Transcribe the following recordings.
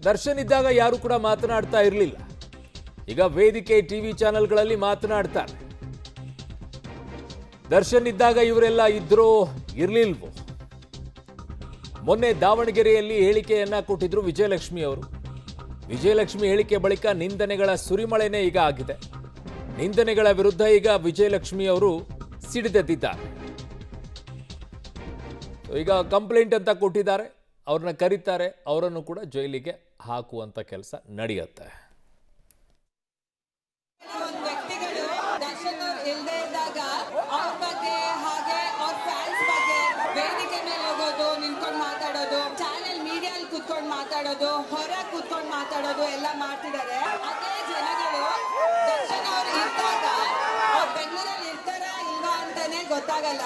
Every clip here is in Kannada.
ದರ್ಶನ್ ಇದ್ದಾಗ ಯಾರು ಕೂಡ ಮಾತನಾಡ್ತಾ ಇರಲಿಲ್ಲ. ಈಗ ವೇದಿಕೆ ಟಿವಿ ಚಾನೆಲ್ಗಳಲ್ಲಿ ಮಾತನಾಡ್ತಾರೆ. ದರ್ಶನ್ ಇದ್ದಾಗ ಇವರೆಲ್ಲ ಇದ್ರೋ ಇರಲಿಲ್ವೋ? ಮೊನ್ನೆ ದಾವಣಗೆರೆಯಲ್ಲಿ ಹೇಳಿಕೆಯನ್ನ ಕೊಟ್ಟಿದ್ರು ವಿಜಯಲಕ್ಷ್ಮಿ ಅವರು. ವಿಜಯಲಕ್ಷ್ಮಿ ಹೇಳಿಕೆ ಬಳಿಕ ನಿಂದನೆಗಳ ಸುರಿಮಳೆನೇ ಈಗ ಆಗಿದೆ. ನಿಂದನೆಗಳ ವಿರುದ್ಧ ಈಗ ವಿಜಯಲಕ್ಷ್ಮಿ ಅವರು ಸಿಡಿದೆದ್ದಿದ್ದಾರೆ. ಈಗ ಕಂಪ್ಲೇಂಟ್ ಅಂತ ಕೊಟ್ಟಿದ್ದಾರೆ, ಅವ್ರನ್ನ ಕರೀತಾರೆ, ಅವರನ್ನು ಕೂಡ ಜೈಲಿಗೆ ಹಾಕುವಂತ ಕೆಲಸ ನಡೆಯುತ್ತೆ. ವ್ಯಕ್ತಿಗಳು ದರ್ಶನ್ ಇಲ್ಲದೆ ಇದ್ದಾಗ ಅವ್ರ ಬಗ್ಗೆ ಹಾಗೆ ಅವ್ರ ಫ್ಯಾನ್ಸ್ ಬಗ್ಗೆ ವೇದಿಕೆ ಮೇಲೆ ಹೋಗೋದು, ನಿಂತ್ಕೊಂಡು ಮಾತಾಡೋದು, ಚಾನೆಲ್ ಮೀಡಿಯಲ್ಲಿ ಕುತ್ಕೊಂಡು ಮಾತಾಡೋದು, ಹೊರ ಕುತ್ಕೊಂಡು ಮಾತಾಡೋದು ಎಲ್ಲ ಮಾಡ್ತಿದ್ದಾರೆ. ಅದೇ ಜನಗಳು ದರ್ಶನ್ ಅವ್ರು ಇದ್ದಾಗ ಅವ್ರು ಬೆಂಗಳೂರಲ್ಲಿ ಇರ್ತಾರ ಇಲ್ವಾ ಅಂತಾನೆ ಗೊತ್ತಾಗಲ್ಲ,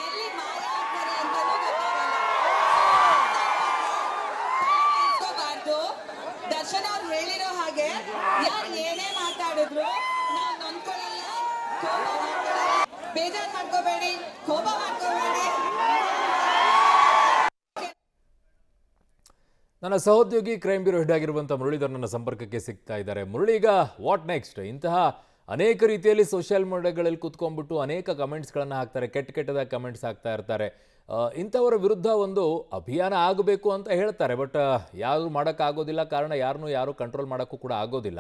ಎಲ್ಲಿ ಮಾಯ ಆಗ್ತಾರೆ ಅಂತಾನೂ ಗೊತ್ತಾಗಲ್ಲ. ದರ್ಶನ್ ಅವ್ರು ಹೇಳಿರೋ ಹಾಗೆ ಯಾರು ಏನೇ ಮಾತಾಡಿದ್ರು ನಾವು ನೊಂದ್ಕೊಳ್ಳಲ್ಲ, ಕೋಪ ಮಾಡ್ಕೊಳ್ಳಲ್ಲ. ಬೇಜಾರು ಮಾಡ್ಕೋಬೇಡಿ, ಕೋಪ ಮಾಡ್ಕೋಬೇಡಿ. ನನ್ನ ಸಹೋದ್ಯೋಗಿ ಕ್ರೈಮ್ ಬ್ಯೂರೋ ಹೆಡ್ ಆಗಿರುವಂಥ ಮುರಳೀಧರ್ ನನ್ನ ಸಂಪರ್ಕಕ್ಕೆ ಸಿಗ್ತಾ ಇದ್ದಾರೆ. ಮುರಳಿ, ಈಗ ವಾಟ್ ನೆಕ್ಸ್ಟ್? ಇಂತಹ ಅನೇಕ ರೀತಿಯಲ್ಲಿ ಸೋಷಿಯಲ್ ಮೀಡಿಯಾಗಳಲ್ಲಿ ಕೂತ್ಕೊಂಡ್ಬಿಟ್ಟು ಅನೇಕ ಕಮೆಂಟ್ಸ್ಗಳನ್ನು ಹಾಕ್ತಾರೆ, ಕೆಟ್ಟದಾದ ಕಮೆಂಟ್ಸ್ ಹಾಕ್ತಾ ಇರ್ತಾರೆ. ಇಂಥವರ ವಿರುದ್ಧ ಒಂದು ಅಭಿಯಾನ ಆಗಬೇಕು ಅಂತ ಹೇಳ್ತಾರೆ, ಬಟ್ ಯಾರು ಮಾಡೋಕ್ಕಾಗೋದಿಲ್ಲ. ಕಾರಣ ಯಾರು ಕಂಟ್ರೋಲ್ ಮಾಡೋಕ್ಕೂ ಕೂಡ ಆಗೋದಿಲ್ಲ.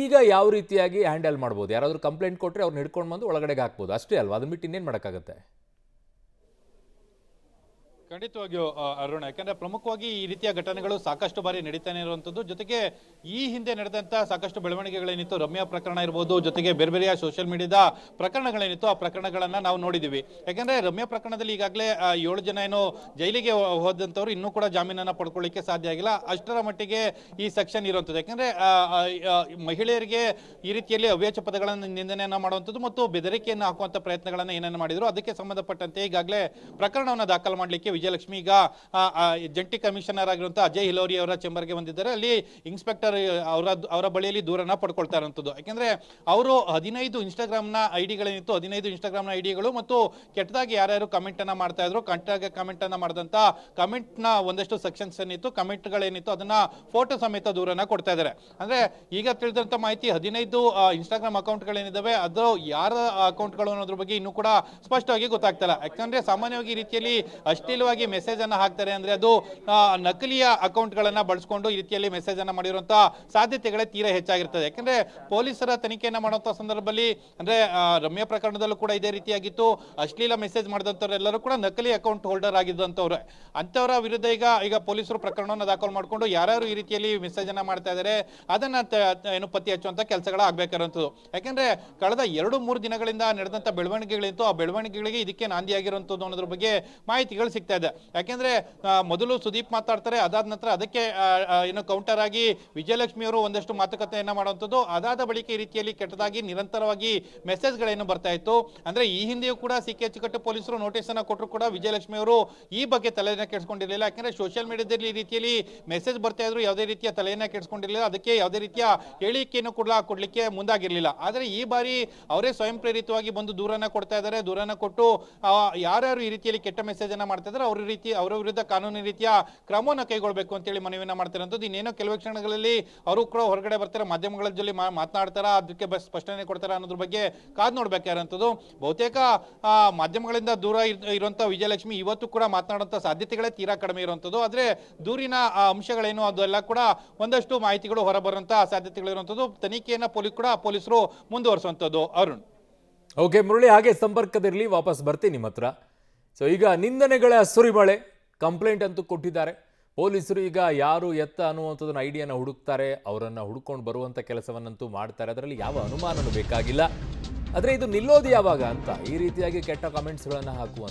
ಈಗ ಯಾವ ರೀತಿಯಾಗಿ ಹ್ಯಾಂಡಲ್ ಮಾಡ್ಬೋದು? ಯಾರಾದರೂ ಕಂಪ್ಲೇಂಟ್ ಕೊಟ್ಟರೆ ಅವ್ರನ್ನ ಹಿಡ್ಕೊಂಡು ಬಂದು ಒಳಗಡೆಗೆ ಹಾಕ್ಬೋದು, ಅಷ್ಟೇ ಅಲ್ವಾ? ಅದನ್ನ ಬಿಟ್ಟು ಇನ್ನೇನು ಮಾಡೋಕ್ಕಾಗತ್ತೆ? ಖಂಡಿತವಾಗಿಯೂ ಅರುಣ್, ಯಾಕಂದ್ರೆ ಪ್ರಮುಖವಾಗಿ ಈ ರೀತಿಯ ಘಟನೆಗಳು ಸಾಕಷ್ಟು ಬಾರಿ ನಡೀತಾನೆ ಇರುವಂಥದ್ದು. ಜೊತೆಗೆ ಈ ಹಿಂದೆ ನಡೆದಂಥ ಸಾಕಷ್ಟು ಬೆಳವಣಿಗೆಗಳೇನಿತ್ತು, ರಮ್ಯಾ ಪ್ರಕರಣ ಇರ್ಬೋದು, ಜೊತೆಗೆ ಬೇರೆ ಬೇರೆಯ ಸೋಷಿಯಲ್ ಮೀಡಿಯಾದ ಪ್ರಕರಣಗಳೇನಿತ್ತು, ಆ ಪ್ರಕರಣಗಳನ್ನ ನಾವು ನೋಡಿದ್ದೀವಿ. ಯಾಕಂದ್ರೆ ರಮ್ಯಾ ಪ್ರಕರಣದಲ್ಲಿ ಈಗಾಗಲೇ 7 ಜನ ಏನೋ ಜೈಲಿಗೆ ಹೋದಂಥವ್ರು ಇನ್ನೂ ಕೂಡ ಜಾಮೀನನ್ನ ಪಡ್ಕೊಳ್ಳಿಕ್ಕೆ ಸಾಧ್ಯ ಆಗಿಲ್ಲ. ಅಷ್ಟರ ಮಟ್ಟಿಗೆ ಈ ಸೆಕ್ಷನ್ ಇರುವಂಥದ್ದು. ಯಾಕಂದ್ರೆ ಮಹಿಳೆಯರಿಗೆ ಈ ರೀತಿಯಲ್ಲಿ ಅವ್ಯಾಚ ಪದಗಳನ್ನು ನಿಂದನೆಯನ್ನ ಮಾಡುವಂಥದ್ದು ಮತ್ತು ಬೆದರಿಕೆಯನ್ನು ಹಾಕುವಂಥ ಪ್ರಯತ್ನಗಳನ್ನ ಏನೇನು ಮಾಡಿದ್ರು, ಅದಕ್ಕೆ ಸಂಬಂಧಪಟ್ಟಂತೆ ಈಗಾಗಲೇ ಪ್ರಕರಣವನ್ನು ದಾಖಲು ಮಾಡಲಿಕ್ಕೆ ವಿಜಯಲಕ್ಷ್ಮಿ ಈಗ ಜಂಟಿ ಕಮಿಷನರ್ ಆಗಿರುವಂತಹ ಅಜಯ್ ಹಿಲೋರಿ ಅವರ ಚೇಂಬರ್ಗೆ ಬಂದಿದ್ದಾರೆ. ಅಲ್ಲಿ ಇನ್ಸ್ಪೆಕ್ಟರ್ ಅವರ ಬಳಿಯಲ್ಲಿ ದೂರನ್ನ ಪಡ್ಕೊಳ್ತಾ ಇರುವಂತದ್ದು. ಯಾಕೆಂದ್ರೆ ಅವರು 15 ಇನ್ಸ್ಟಾಗ್ರಾಮ್ನ ಐಡಿಗಳೇನಿತ್ತು, 15 ಇನ್ಸ್ಟಾಗ್ರಾಮ್ನ ಐಡಿಗಳು ಮತ್ತು ಕೆಟ್ಟದಾಗಿ ಯಾರ್ಯಾರು ಕಮೆಂಟ್ ಅನ್ನ ಮಾಡ್ತಾ ಇದ್ರು, ಕಮೆಂಟ್ ಅನ್ನ ಮಾಡಿದಂತ ಕಮೆಂಟ್ ನ ಒಂದಷ್ಟು ಸೆಕ್ಷನ್ಸ್ ಏನಿತ್ತು, ಕಮೆಂಟ್ ಗಳೇನಿತ್ತು, ಅದನ್ನ ಫೋಟೋ ಸಮೇತ ದೂರನ್ನ ಕೊಡ್ತಾ ಇದ್ದಾರೆ. ಅಂದ್ರೆ ಈಗ ತಿಳಿದಂತ ಮಾಹಿತಿ 15 ಇನ್ಸ್ಟಾಗ್ರಾಮ್ ಅಕೌಂಟ್ ಗಳೇನಿದಾವೆ ಅದು ಯಾರ ಅಕೌಂಟ್ಗಳು ಅನ್ನೋದ್ರ ಬಗ್ಗೆ ಇನ್ನೂ ಕೂಡ ಸ್ಪಷ್ಟವಾಗಿ ಗೊತ್ತಾಗ್ತಿಲ್ಲ. ಯಾಕಂದ್ರೆ ಸಾಮಾನ್ಯವಾಗಿ ಈ ರೀತಿಯಲ್ಲಿ ಅಶ್ಲೀಲವಾಗಿ ಮೆಸೇಜ್ ಅನ್ನ ಹಾಕ್ತಾರೆ ಅಂದ್ರೆ ಅದು ನಕಲಿಯ ಅಕೌಂಟ್ ಗಳನ್ನ ಬಳಸಿಕೊಂಡು ಈ ರೀತಿಯಲ್ಲಿ ಮೆಸೇಜ್ ಅನ್ನ ಮಾಡಿರುವಂತಹ ಸಾಧ್ಯತೆಗಳೇ ತೀರಾ ಹೆಚ್ಚಾಗಿರ್ತದೆ. ಯಾಕಂದ್ರೆ ಪೊಲೀಸರ ತನಿಖೆಯನ್ನ ಮಾಡುವಂತಹ ಸಂದರ್ಭದಲ್ಲಿ ಅಂದ್ರೆ ರಮ್ಯಾ ಪ್ರಕರಣದಲ್ಲೂ ಕೂಡ ಇದೇ ರೀತಿಯಾಗಿತ್ತು. ಅಶ್ಲೀಲ ಮೆಸೇಜ್ ಮಾಡಿದಂತವರೆಲ್ಲರೂ ಕೂಡ ನಕಲಿ ಅಕೌಂಟ್ ಹೋಲ್ಡರ್ ಆಗಿದ್ದಂತವ್ರು. ಅಂತವರ ವಿರುದ್ಧ ಈಗ ಪೊಲೀಸರು ಪ್ರಕರಣವನ್ನು ದಾಖಲು ಮಾಡಿಕೊಂಡು ಯಾರ್ಯಾರು ಈ ರೀತಿಯಲ್ಲಿ ಮೆಸೇಜ್ ಅನ್ನ ಮಾಡ್ತಾ ಇದ್ದಾರೆ ಅದನ್ನ ಏನು ಪತ್ತೆ ಹಚ್ಚುವಂತ ಕೆಲಸಗಳು ಆಗ್ಬೇಕಾಗಿರುವಂತದ್ದು. ಯಾಕಂದ್ರೆ ಕಳೆದ 2-3 ದಿನಗಳಿಂದ ನಡೆದಂತ ಬೆಳವಣಿಗೆಗಳಿತ್ತು, ಆ ಬೆಳವಣಿಗೆಗಳಿಗೆ ಇದಕ್ಕೆ ನಾಂದಿಯಾಗಿರುವಂತದ್ದು ಅನ್ನೋದ್ರ ಬಗ್ಗೆ ಮಾಹಿತಿಗಳು ಸಿಗ್ತಾ ಇದೆ. ಯಾಕೆಂದ್ರೆ ಮೊದಲು ಸುದೀಪ್ ಮಾತಾಡ್ತಾರೆ, ಅದಾದ ನಂತರ ಅದಕ್ಕೆ ಏನು ಕೌಂಟರ್ ಆಗಿ ವಿಜಯಲಕ್ಷ್ಮಿ ಅವರು ಒಂದಷ್ಟು ಮಾತುಕತೆಯನ್ನ ಮಾಡುವಂಥದ್ದು. ಅದಾದ ಬಳಿಕ ಈ ರೀತಿಯಲ್ಲಿ ಕೆಟ್ಟದಾಗಿ ನಿರಂತರವಾಗಿ ಮೆಸೇಜ್ಗಳೇನು ಬರ್ತಾ ಇತ್ತು. ಅಂದ್ರೆ ಈ ಹಿಂದೆಯೂ ಕೂಡ ಸಿಕೆ ಅಚ್ಚುಕಟ್ಟು ಪೊಲೀಸರು ನೋಟಿಸ್ ಅನ್ನ ಕೊಟ್ಟರು ಕೂಡ ವಿಜಯಲಕ್ಷ್ಮಿ ಅವರು ಈ ಬಗ್ಗೆ ತಲೆಯನ್ನ ಕೆಡಿಸ್ಕೊಂಡಿರಲಿಲ್ಲ. ಯಾಕಂದ್ರೆ ಸೋಷಿಯಲ್ ಮೀಡಿಯಾದಲ್ಲಿ ಈ ರೀತಿಯಲ್ಲಿ ಮೆಸೇಜ್ ಬರ್ತಾ ಇದ್ರು, ಯಾವುದೇ ರೀತಿಯ ತಲೆಯನ್ನ ಕೆಡಿಸ್ಕೊಂಡಿರಲಿಲ್ಲ, ಅದಕ್ಕೆ ಯಾವುದೇ ರೀತಿಯ ಹೇಳಿಕೆಯನ್ನು ಕೊಡ್ಲಿಕ್ಕೆ ಮುಂದಾಗಿರ್ಲಿಲ್ಲ. ಆದ್ರೆ ಈ ಬಾರಿ ಅವರೇ ಸ್ವಯಂ ಪ್ರೇರಿತವಾಗಿ ಬಂದು ದೂರನ್ನ ಕೊಡ್ತಾ ಇದ್ದಾರೆ. ದೂರನ್ನ ಕೊಟ್ಟು ಯಾರ್ಯಾರು ಈ ರೀತಿಯಲ್ಲಿ ಕೆಟ್ಟ ಮೆಸೇಜ್ ಅನ್ನ ಮಾಡ್ತಾ ಇದ್ದಾರೆ ಅವರ ವಿರುದ್ಧ ಕಾನೂನಿನ ರೀತಿಯ ಕ್ರಮವನ್ನು ಕೈಗೊಳ್ಳಬೇಕು ಅಂತೇಳಿ ಮನವಿಯನ್ನ ಮಾಡ್ತಿರೋದು. ಇನ್ನೇನೋ ಕೆಲವು ಕ್ಷಣಗಳಲ್ಲಿ ಅವರು ಕೂಡ ಹೊರಗಡೆ ಬರ್ತಾರೆ, ಮಾಧ್ಯಮಗಳ ಜೊತೆ ಮಾತನಾಡ್ತಾರ, ಅದಕ್ಕೆ ಸ್ಪಷ್ಟನೆ ಕೊಡ್ತಾರ ಅನ್ನೋದ್ರ ಬಗ್ಗೆ ಕಾದ್ ನೋಡ್ಬೇಕಾಗಿರೋಂಥದ್ದು. ಬಹುತೇಕ ಮಾಧ್ಯಮಗಳಿಂದ ದೂರ ಇರುವಂತಹ ವಿಜಯಲಕ್ಷ್ಮಿ ಇವತ್ತು ಕೂಡ ಮಾತನಾಡುವಂತ ಸಾಧ್ಯತೆಗಳೇ ತೀರಾ ಕಡಿಮೆ ಇರುವಂತದ್ದು. ಆದ್ರೆ ದೂರಿನ ಅಂಶಗಳೇನು ಅದೆಲ್ಲ ಕೂಡ ಒಂದಷ್ಟು ಮಾಹಿತಿಗಳು ಹೊರಬರುವಂತಹ ಸಾಧ್ಯತೆಗಳು ಇರುವಂತದ್ದು. ತನಿಖೆಯನ್ನ ಪೊಲೀಸರು ಮುಂದುವರಿಸುವಂತದ್ದು. ಅರುಣ್, ಓಕೆ ಮುರಳಿ, ಹಾಗೆ ಸಂಪರ್ಕದಿರಲಿ, ವಾಪಸ್ ಬರ್ತೀನಿ ನಿಮ್ಮ ಹತ್ರ. ಸೊ ಈಗ ನಿಂದನೆಗಳ ಸುರಿಮಳೆ, ಕಂಪ್ಲೇಂಟ್ ಅಂತೂ ಕೊಟ್ಟಿದ್ದಾರೆ ಪೊಲೀಸರು. ಈಗ ಯಾರು ಎತ್ತ ಅನ್ನುವಂಥದ್ದನ್ನು ಐಡಿಯಾನ ಹುಡುಕ್ತಾರೆ, ಅವರನ್ನು ಹುಡುಕೊಂಡು ಬರುವಂಥ ಕೆಲಸವನ್ನಂತೂ ಮಾಡ್ತಾರೆ. ಅದರಲ್ಲಿ ಯಾವ ಅನುಮಾನನೂ ಬೇಕಾಗಿಲ್ಲ. ಆದರೆ ಇದು ನಿಲ್ಲೋದು ಯಾವಾಗ ಅಂತ ಈ ರೀತಿಯಾಗಿ ಕೆಟ್ಟ ಕಮೆಂಟ್ಸ್ಗಳನ್ನು ಹಾಕುವಂಥ